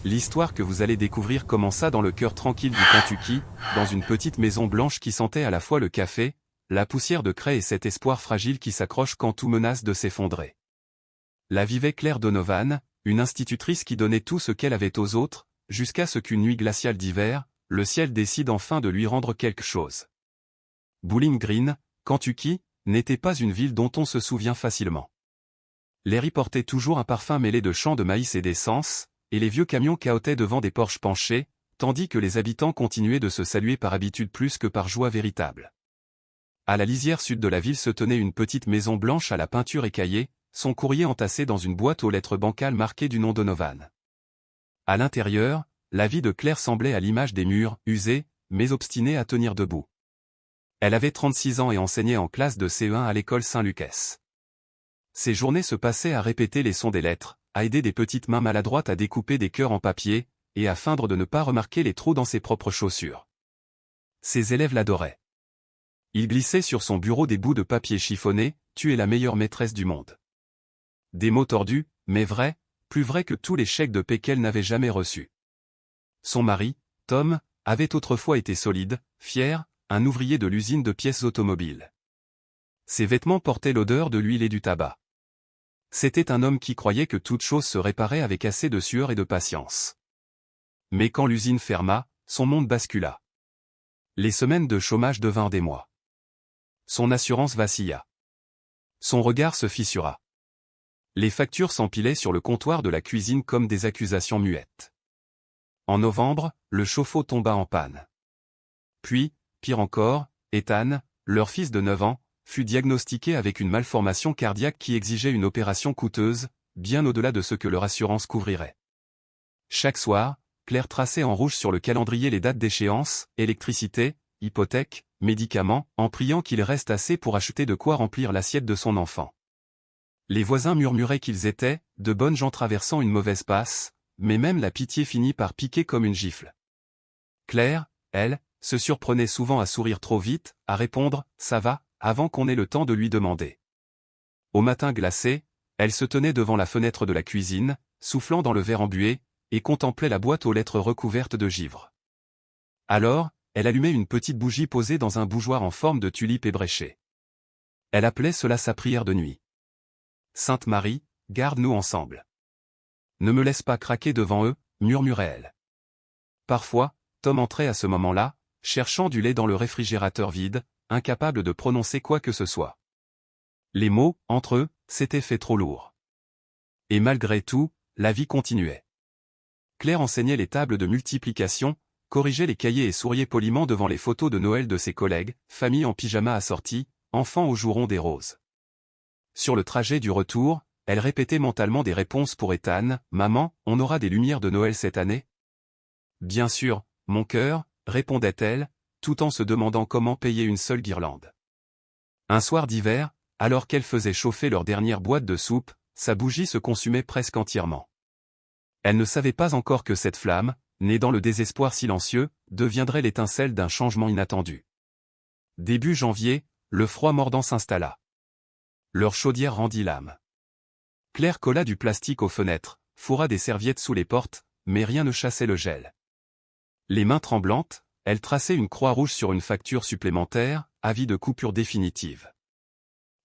L'histoire que vous allez découvrir commença dans le cœur tranquille du Kentucky, dans une petite maison blanche qui sentait à la fois le café, la poussière de craie et cet espoir fragile qui s'accroche quand tout menace de s'effondrer. Là vivait Claire Donovan, une institutrice qui donnait tout ce qu'elle avait aux autres, jusqu'à ce qu'une nuit glaciale d'hiver, le ciel décide enfin de lui rendre quelque chose. Bowling Green, Kentucky, n'était pas une ville dont on se souvient facilement. L'air y portait toujours un parfum mêlé de champs de maïs et d'essence, et les vieux camions cahotaient devant des porches penchés, tandis que les habitants continuaient de se saluer par habitude plus que par joie véritable. À la lisière sud de la ville se tenait une petite maison blanche à la peinture écaillée, son courrier entassé dans une boîte aux lettres bancales marquée du nom Donovan. À l'intérieur, la vie de Claire semblait à l'image des murs, usés, mais obstinés à tenir debout. Elle avait 36 ans et enseignait en classe de CE1 à l'école Saint-Lucas. Ses journées se passaient à répéter les sons des lettres, à aider des petites mains maladroites à découper des cœurs en papier, et à feindre de ne pas remarquer les trous dans ses propres chaussures. Ses élèves l'adoraient. Il glissait sur son bureau des bouts de papier chiffonnés, « Tu es la meilleure maîtresse du monde ». Des mots tordus, mais vrais, plus vrais que tous les chèques de paie qu'elle n'avait jamais reçus. Son mari, Tom, avait autrefois été solide, fier, un ouvrier de l'usine de pièces automobiles. Ses vêtements portaient l'odeur de l'huile et du tabac. C'était un homme qui croyait que toute chose se réparait avec assez de sueur et de patience. Mais quand l'usine ferma, son monde bascula. Les semaines de chômage devinrent des mois. Son assurance vacilla. Son regard se fissura. Les factures s'empilaient sur le comptoir de la cuisine comme des accusations muettes. En novembre, le chauffe-eau tomba en panne. Puis, pire encore, Ethan, leur fils de 9 ans, fut diagnostiqué avec une malformation cardiaque qui exigeait une opération coûteuse, bien au-delà de ce que leur assurance couvrirait. Chaque soir, Claire traçait en rouge sur le calendrier les dates d'échéance, électricité, hypothèque, médicaments, en priant qu'il reste assez pour acheter de quoi remplir l'assiette de son enfant. Les voisins murmuraient qu'ils étaient de bonnes gens traversant une mauvaise passe, mais même la pitié finit par piquer comme une gifle. Claire, elle, se surprenait souvent à sourire trop vite, à répondre « ça va », avant qu'on ait le temps de lui demander. Au matin glacé, elle se tenait devant la fenêtre de la cuisine, soufflant dans le verre embué, et contemplait la boîte aux lettres recouverte de givre. Alors, elle allumait une petite bougie posée dans un bougeoir en forme de tulipe ébréchée. Elle appelait cela sa prière de nuit. « Sainte Marie, garde-nous ensemble. Ne me laisse pas craquer devant eux », murmurait-elle. Parfois, Tom entrait à ce moment-là, cherchant du lait dans le réfrigérateur vide, incapable de prononcer quoi que ce soit. Les mots, entre eux, s'étaient fait trop lourds. Et malgré tout, la vie continuait. Claire enseignait les tables de multiplication, corrigeait les cahiers et souriait poliment devant les photos de Noël de ses collègues, famille en pyjama assortie, enfants aux joues ronds des roses. Sur le trajet du retour, elle répétait mentalement des réponses pour Ethan. « Maman, on aura des lumières de Noël cette année ?»« Bien sûr, mon cœur », répondait-elle, tout en se demandant comment payer une seule guirlande. Un soir d'hiver, alors qu'elle faisait chauffer leur dernière boîte de soupe, sa bougie se consumait presque entièrement. Elle ne savait pas encore que cette flamme, née dans le désespoir silencieux, deviendrait l'étincelle d'un changement inattendu. Début janvier, le froid mordant s'installa. Leur chaudière rendit l'âme. Claire colla du plastique aux fenêtres, fourra des serviettes sous les portes, mais rien ne chassait le gel. Les mains tremblantes, elle traçait une croix rouge sur une facture supplémentaire, avis de coupure définitive.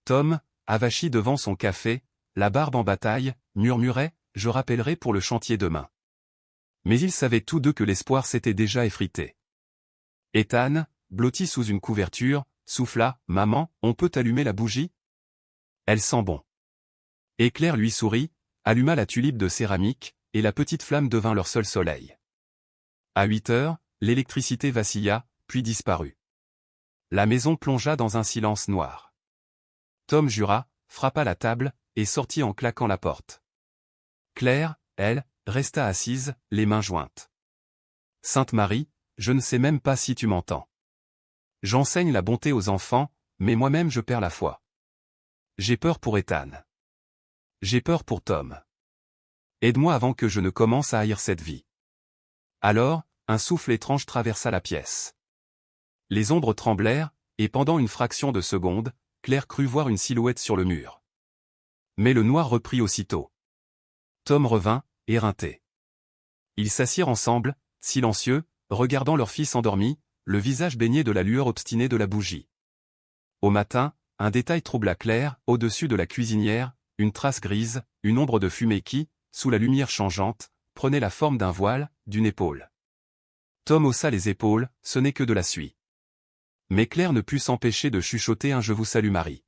Tom, avachi devant son café, la barbe en bataille, murmurait « Je rappellerai pour le chantier demain ». Mais ils savaient tous deux que l'espoir s'était déjà effrité. Ethan, blotti sous une couverture, souffla « Maman, on peut allumer la bougie ?» Elle sent bon. Et Claire lui sourit, alluma la tulipe de céramique, et la petite flamme devint leur seul soleil. À 8 heures, l'électricité vacilla, puis disparut. La maison plongea dans un silence noir. Tom jura, frappa la table, et sortit en claquant la porte. Claire, elle, resta assise, les mains jointes. « Sainte Marie, je ne sais même pas si tu m'entends. J'enseigne la bonté aux enfants, mais moi-même je perds la foi. J'ai peur pour Ethan. J'ai peur pour Tom. Aide-moi avant que je ne commence à haïr cette vie. » Alors, un souffle étrange traversa la pièce. Les ombres tremblèrent, et pendant une fraction de seconde, Claire crut voir une silhouette sur le mur. Mais le noir reprit aussitôt. Tom revint, éreinté. Ils s'assirent ensemble, silencieux, regardant leur fils endormi, le visage baigné de la lueur obstinée de la bougie. Au matin, un détail troubla Claire, au-dessus de la cuisinière, une trace grise, une ombre de fumée qui, sous la lumière changeante, prenait la forme d'un voile, d'une épaule. Tom haussa les épaules, ce n'est que de la suie. Mais Claire ne put s'empêcher de chuchoter un « Je vous salue Marie ».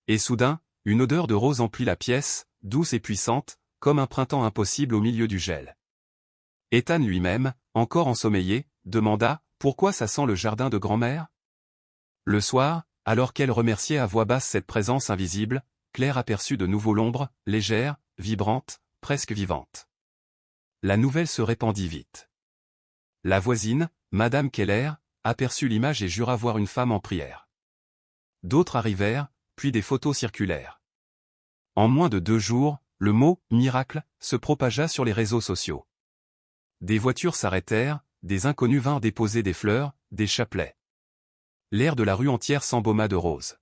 Et soudain, une odeur de rose emplit la pièce, douce et puissante, comme un printemps impossible au milieu du gel. Ethan lui-même, encore ensommeillé, demanda « Pourquoi ça sent le jardin de grand-mère » Le soir, alors qu'elle remerciait à voix basse cette présence invisible, Claire aperçut de nouveau l'ombre, légère, vibrante, presque vivante. La nouvelle se répandit vite. La voisine, Madame Keller, aperçut l'image et jura voir une femme en prière. D'autres arrivèrent, puis des photos circulèrent. En moins de 2 jours, le mot « miracle » se propagea sur les réseaux sociaux. Des voitures s'arrêtèrent, des inconnus vinrent déposer des fleurs, des chapelets. L'air de la rue entière s'embauma de rose.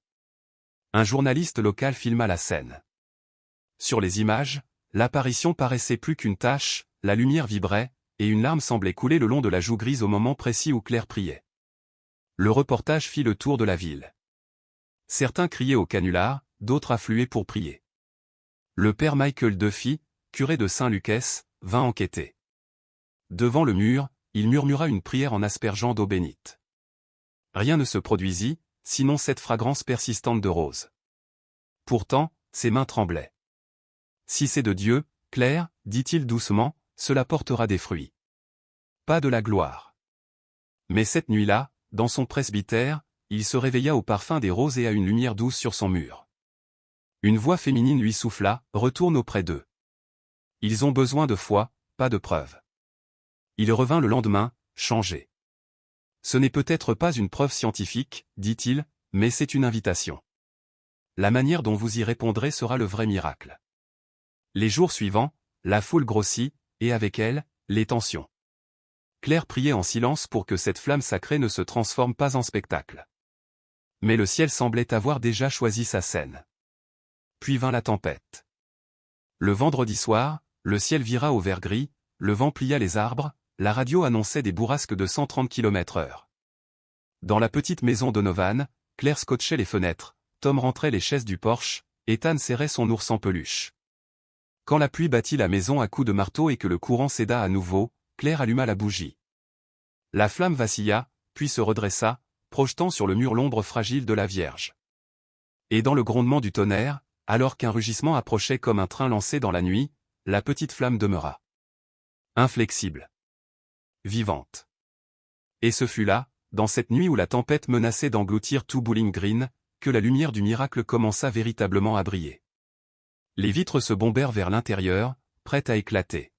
Un journaliste local filma la scène. Sur les images, l'apparition paraissait plus qu'une tache, la lumière vibrait, et une larme semblait couler le long de la joue grise au moment précis où Claire priait. Le reportage fit le tour de la ville. Certains criaient au canular, d'autres affluaient pour prier. Le père Michael Duffy, curé de Saint-Lucas, vint enquêter. Devant le mur, il murmura une prière en aspergeant d'eau bénite. Rien ne se produisit, sinon cette fragrance persistante de rose. Pourtant, ses mains tremblaient. Si c'est de Dieu, Claire, dit-il doucement, cela portera des fruits. Pas de la gloire. Mais cette nuit-là, dans son presbytère, il se réveilla au parfum des roses et à une lumière douce sur son mur. Une voix féminine lui souffla, « Retourne auprès d'eux. Ils ont besoin de foi, pas de preuves. » Il revint le lendemain, changé. Ce n'est peut-être pas une preuve scientifique, dit-il, mais c'est une invitation. La manière dont vous y répondrez sera le vrai miracle. Les jours suivants, la foule grossit, et avec elle, les tensions. Claire priait en silence pour que cette flamme sacrée ne se transforme pas en spectacle. Mais le ciel semblait avoir déjà choisi sa scène. Puis vint la tempête. Le vendredi soir, le ciel vira au vert gris, le vent plia les arbres, la radio annonçait des bourrasques de 130 km/h. Dans la petite maison Donovan, Claire scotchait les fenêtres, Tom rentrait les chaises du porche, Ethan serrait son ours en peluche. Quand la pluie battit la maison à coups de marteau et que le courant céda à nouveau, Claire alluma la bougie. La flamme vacilla, puis se redressa, projetant sur le mur l'ombre fragile de la Vierge. Et dans le grondement du tonnerre, alors qu'un rugissement approchait comme un train lancé dans la nuit, la petite flamme demeura. Inflexible. Vivante. Et ce fut là, dans cette nuit où la tempête menaçait d'engloutir tout Bowling Green, que la lumière du miracle commença véritablement à briller. Les vitres se bombèrent vers l'intérieur, prêtes à éclater.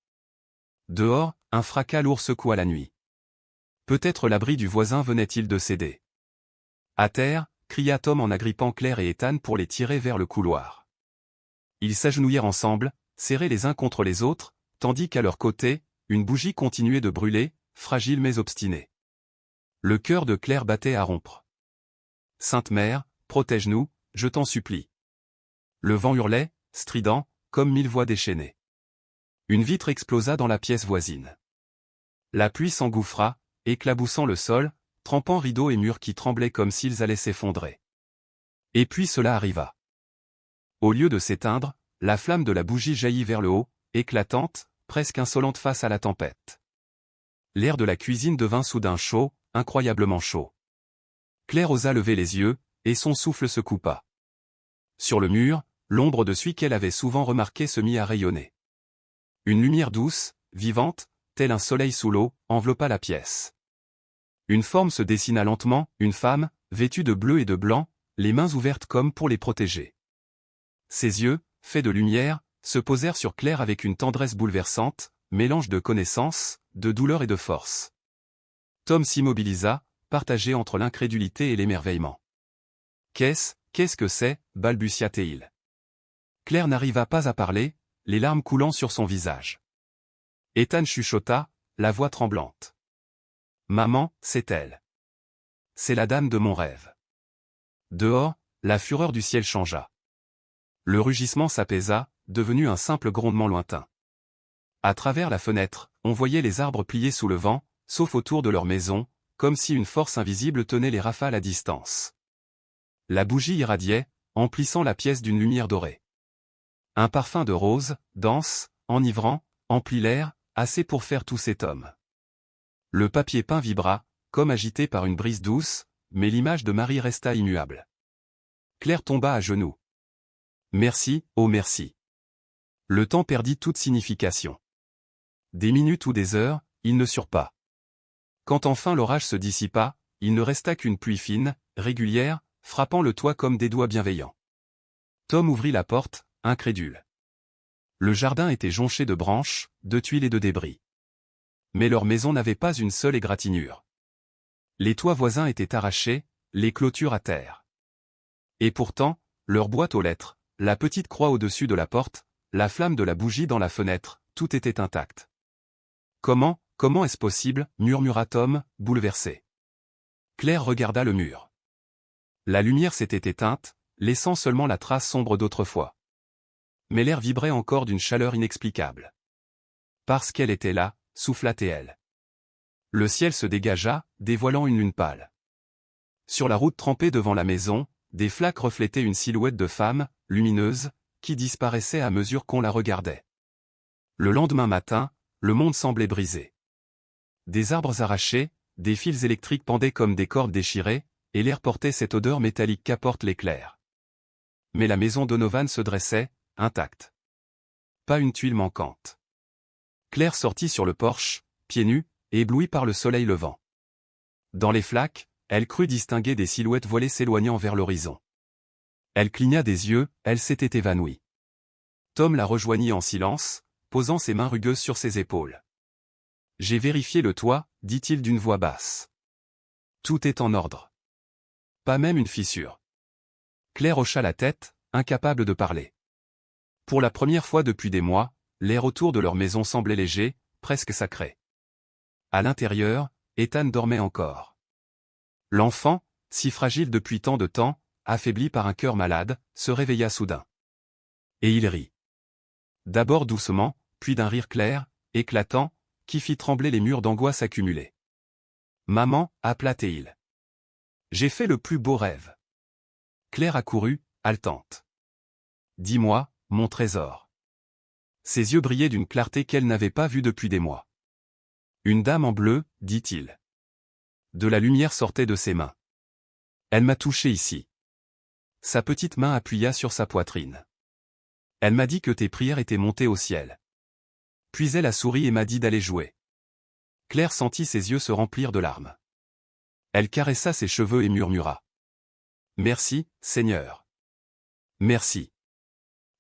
Dehors, un fracas lourd secoua la nuit. Peut-être l'abri du voisin venait-il de céder. À terre, cria Tom en agrippant Claire et Ethan pour les tirer vers le couloir. Ils s'agenouillèrent ensemble, serrés les uns contre les autres, tandis qu'à leur côté, une bougie continuait de brûler, fragile mais obstinée. Le cœur de Claire battait à rompre. « Sainte Mère, protège-nous, je t'en supplie. » Le vent hurlait, strident, comme 1000 voix déchaînées. Une vitre explosa dans la pièce voisine. La pluie s'engouffra, éclaboussant le sol, trempant rideaux et murs qui tremblaient comme s'ils allaient s'effondrer. Et puis cela arriva. Au lieu de s'éteindre, la flamme de la bougie jaillit vers le haut, éclatante, presque insolente face à la tempête. L'air de la cuisine devint soudain chaud, incroyablement chaud. Claire osa lever les yeux, et son souffle se coupa. Sur le mur, l'ombre de suie qu'elle avait souvent remarquée se mit à rayonner. Une lumière douce, vivante, tel un soleil sous l'eau, enveloppa la pièce. Une forme se dessina lentement, une femme, vêtue de bleu et de blanc, les mains ouvertes comme pour les protéger. Ses yeux, faits de lumière, se posèrent sur Claire avec une tendresse bouleversante, mélange de connaissance, de douleur et de force. Tom s'immobilisa, partagé entre l'incrédulité et l'émerveillement. « Qu'est-ce que c'est » balbutia-t-il. Claire n'arriva pas à parler, les larmes coulant sur son visage. Ethan chuchota, la voix tremblante. « Maman, c'est elle. C'est la dame de mon rêve. » Dehors, la fureur du ciel changea. Le rugissement s'apaisa, devenu un simple grondement lointain. À travers la fenêtre, on voyait les arbres pliés sous le vent, sauf autour de leur maison, comme si une force invisible tenait les rafales à distance. La bougie irradiait, emplissant la pièce d'une lumière dorée. Un parfum de rose, dense, enivrant, emplit l'air, assez pour faire tousser Tom. Le papier peint vibra, comme agité par une brise douce, mais l'image de Marie resta immuable. Claire tomba à genoux. Merci, oh merci. Le temps perdit toute signification. Des minutes ou des heures, ils ne surent pas. Quand enfin l'orage se dissipa, il ne resta qu'une pluie fine, régulière, frappant le toit comme des doigts bienveillants. Tom ouvrit la porte, incrédule. Le jardin était jonché de branches, de tuiles et de débris. Mais leur maison n'avait pas une seule égratignure. Les toits voisins étaient arrachés, les clôtures à terre. Et pourtant, leur boîte aux lettres, la petite croix au-dessus de la porte, la flamme de la bougie dans la fenêtre, tout était intact. Comment est-ce possible, murmura Tom, bouleversé. Claire regarda le mur. La lumière s'était éteinte, laissant seulement la trace sombre d'autrefois. Mais l'air vibrait encore d'une chaleur inexplicable. Parce qu'elle était là, souffla-t-elle. Le ciel se dégagea, dévoilant une lune pâle. Sur la route trempée devant la maison, des flaques reflétaient une silhouette de femme, lumineuse, qui disparaissait à mesure qu'on la regardait. Le lendemain matin, le monde semblait brisé. Des arbres arrachés, des fils électriques pendaient comme des cordes déchirées, et l'air portait cette odeur métallique qu'apporte l'éclair. Mais la maison Donovan se dressait, intacte. Pas une tuile manquante. Claire sortit sur le porche, pieds nus, éblouie par le soleil levant. Dans les flaques, elle crut distinguer des silhouettes voilées s'éloignant vers l'horizon. Elle cligna des yeux, elle s'était évanouie. Tom la rejoignit en silence, posant ses mains rugueuses sur ses épaules. « J'ai vérifié le toit, dit-il d'une voix basse. Tout est en ordre. Pas même une fissure. » Claire hocha la tête, incapable de parler. Pour la première fois depuis des mois, l'air autour de leur maison semblait léger, presque sacré. À l'intérieur, Ethan dormait encore. L'enfant, si fragile depuis tant de temps, affaibli par un cœur malade, se réveilla soudain. Et il rit. D'abord doucement, puis d'un rire clair, éclatant, qui fit trembler les murs d'angoisse accumulés. « Maman, appela-t-il. J'ai fait le plus beau rêve. » Claire accourut, haletante. « Dis-moi, mon trésor. » Ses yeux brillaient d'une clarté qu'elle n'avait pas vue depuis des mois. « Une dame en bleu, dit-il. » De la lumière sortait de ses mains. Elle m'a touché ici. Sa petite main appuya sur sa poitrine. Elle m'a dit que tes prières étaient montées au ciel. Puis elle a souri et m'a dit d'aller jouer. Claire sentit ses yeux se remplir de larmes. Elle caressa ses cheveux et murmura. Merci, Seigneur. Merci.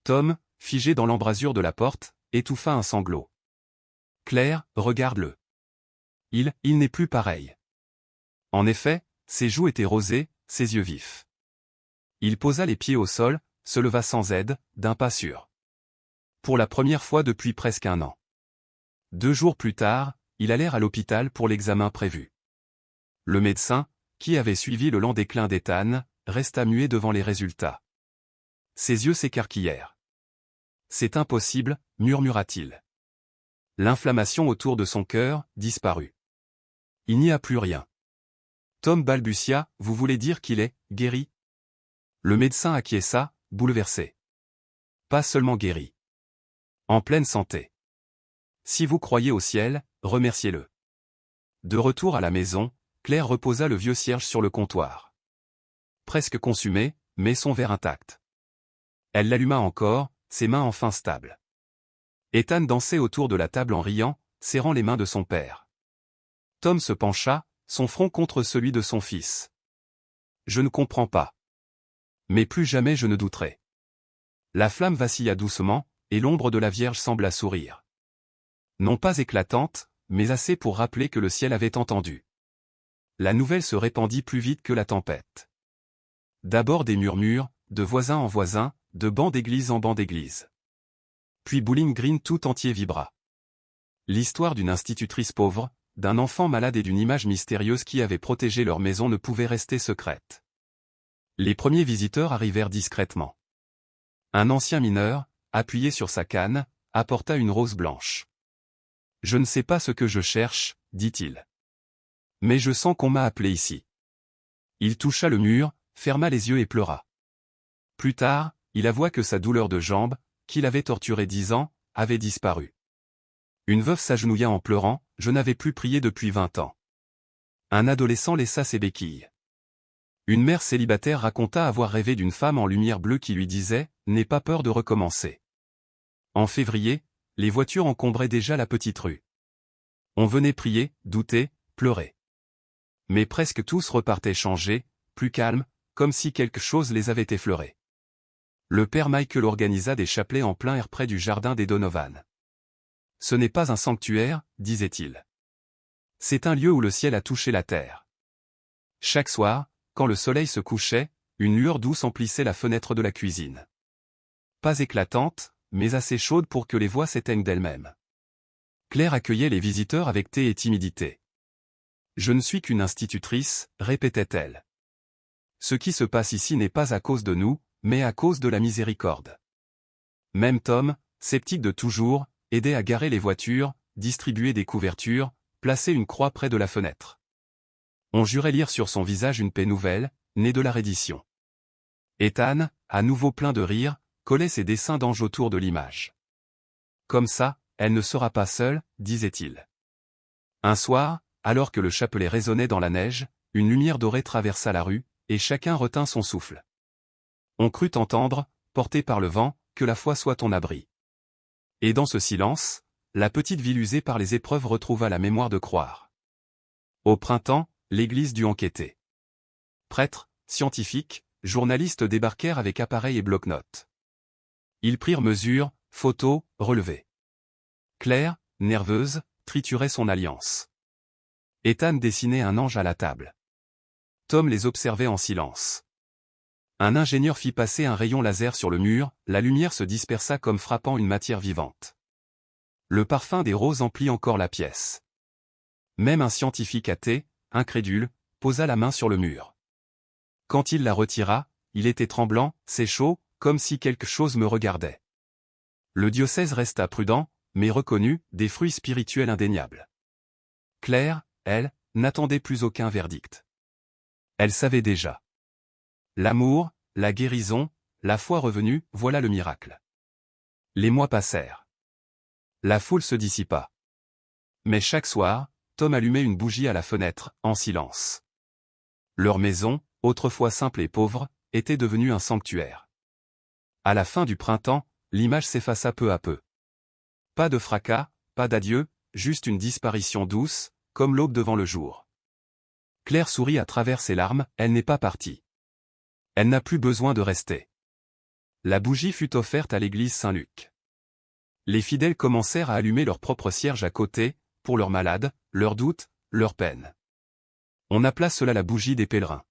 Tom, figé dans l'embrasure de la porte, étouffa un sanglot. Claire, regarde-le. Il n'est plus pareil. En effet, ses joues étaient rosées, ses yeux vifs. Il posa les pieds au sol, se leva sans aide, d'un pas sûr. Pour la première fois depuis presque un an. 2 jours plus tard, ils allèrent à l'hôpital pour l'examen prévu. Le médecin, qui avait suivi le lent déclin d'Ethan, resta muet devant les résultats. Ses yeux s'écarquillèrent. « C'est impossible, murmura-t-il. L'inflammation autour de son cœur disparut. Il n'y a plus rien. » Tom balbutia, « Vous voulez dire qu'il est guéri ?» Le médecin acquiesça, bouleversé. « Pas seulement guéri. En pleine santé. Si vous croyez au ciel, remerciez-le. » De retour à la maison, Claire reposa le vieux cierge sur le comptoir. Presque consumé, mais son verre intact. Elle l'alluma encore, ses mains enfin stables. Ethan dansait autour de la table en riant, serrant les mains de son père. Tom se pencha, son front contre celui de son fils. « Je ne comprends pas. Mais plus jamais je ne douterai. » La flamme vacilla doucement, et l'ombre de la Vierge sembla sourire. Non pas éclatante, mais assez pour rappeler que le ciel avait entendu. La nouvelle se répandit plus vite que la tempête. D'abord des murmures, de voisin en voisin, de banc d'église en banc d'église. Puis Bowling Green tout entier vibra. L'histoire d'une institutrice pauvre, d'un enfant malade et d'une image mystérieuse qui avait protégé leur maison ne pouvait rester secrète. Les premiers visiteurs arrivèrent discrètement. Un ancien mineur, appuyé sur sa canne, apporta une rose blanche. Je ne sais pas ce que je cherche, dit-il. Mais je sens qu'on m'a appelé ici. Il toucha le mur, ferma les yeux et pleura. Plus tard, il avoua que sa douleur de jambe, qu'il avait torturée 10 ans, avait disparu. Une veuve s'agenouilla en pleurant, je n'avais plus prié depuis 20 ans. Un adolescent laissa ses béquilles. Une mère célibataire raconta avoir rêvé d'une femme en lumière bleue qui lui disait « N'aie pas peur de recommencer ». En février, les voitures encombraient déjà la petite rue. On venait prier, douter, pleurer. Mais presque tous repartaient changés, plus calmes, comme si quelque chose les avait effleurés. Le père Michael organisa des chapelets en plein air près du jardin des Donovan. Ce n'est pas un sanctuaire, disait-il. C'est un lieu où le ciel a touché la terre. Chaque soir, quand le soleil se couchait, une lueur douce emplissait la fenêtre de la cuisine. Pas éclatante, mais assez chaude pour que les voix s'éteignent d'elles-mêmes. Claire accueillait les visiteurs avec thé et timidité. « Je ne suis qu'une institutrice, répétait-elle. Ce qui se passe ici n'est pas à cause de nous, mais à cause de la miséricorde. » Même Tom, sceptique de toujours, aidait à garer les voitures, distribuer des couvertures, placer une croix près de la fenêtre. On jurait lire sur son visage une paix nouvelle, née de la reddition. Ethan, à nouveau plein de rire, collait ses dessins d'anges autour de l'image. « Comme ça, elle ne sera pas seule, disait-il. Un soir, alors que le chapelet résonnait dans la neige, une lumière dorée traversa la rue, et chacun retint son souffle. On crut entendre, porté par le vent, que la foi soit ton abri. Et dans ce silence, la petite ville usée par les épreuves retrouva la mémoire de croire. Au printemps, l'église dut enquêter. Prêtres, scientifiques, journalistes débarquèrent avec appareils et bloc-notes. Ils prirent mesure, photos, relevés. Claire, nerveuse, triturait son alliance. Ethan dessinait un ange à la table. Tom les observait en silence. Un ingénieur fit passer un rayon laser sur le mur, la lumière se dispersa comme frappant une matière vivante. Le parfum des roses emplit encore la pièce. Même un scientifique athée, incrédule, posa la main sur le mur. Quand il la retira, il était tremblant, c'est chaud, comme si quelque chose me regardait. Le diocèse resta prudent, mais reconnut des fruits spirituels indéniables. Claire, elle, n'attendait plus aucun verdict. Elle savait déjà. L'amour, la guérison, la foi revenue, voilà le miracle. Les mois passèrent. La foule se dissipa. Mais chaque soir, Tom allumait une bougie à la fenêtre, en silence. Leur maison, autrefois simple et pauvre, était devenue un sanctuaire. À la fin du printemps, l'image s'effaça peu à peu. Pas de fracas, pas d'adieu, juste une disparition douce, comme l'aube devant le jour. Claire sourit à travers ses larmes, elle n'est pas partie. Elle n'a plus besoin de rester. La bougie fut offerte à l'église Saint-Luc. Les fidèles commencèrent à allumer leur propre cierge à côté, pour leurs malades, leurs doutes, leurs peines. On appela cela la bougie des pèlerins.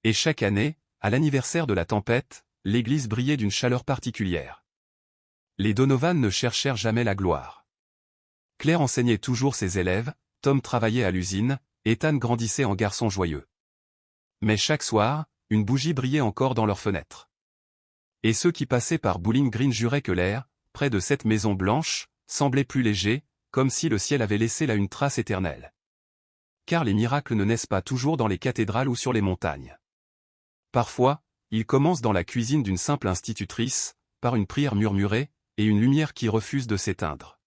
Et chaque année, à l'anniversaire de la tempête, l'église brillait d'une chaleur particulière. Les Donovan ne cherchèrent jamais la gloire. Claire enseignait toujours ses élèves, Tom travaillait à l'usine, Ethan grandissait en garçon joyeux. Mais chaque soir, une bougie brillait encore dans leurs fenêtres. Et ceux qui passaient par Bowling Green juraient que l'air, près de cette maison blanche, semblait plus léger, comme si le ciel avait laissé là une trace éternelle. Car les miracles ne naissent pas toujours dans les cathédrales ou sur les montagnes. Parfois, ils commencent dans la cuisine d'une simple institutrice, par une prière murmurée, et une lumière qui refuse de s'éteindre.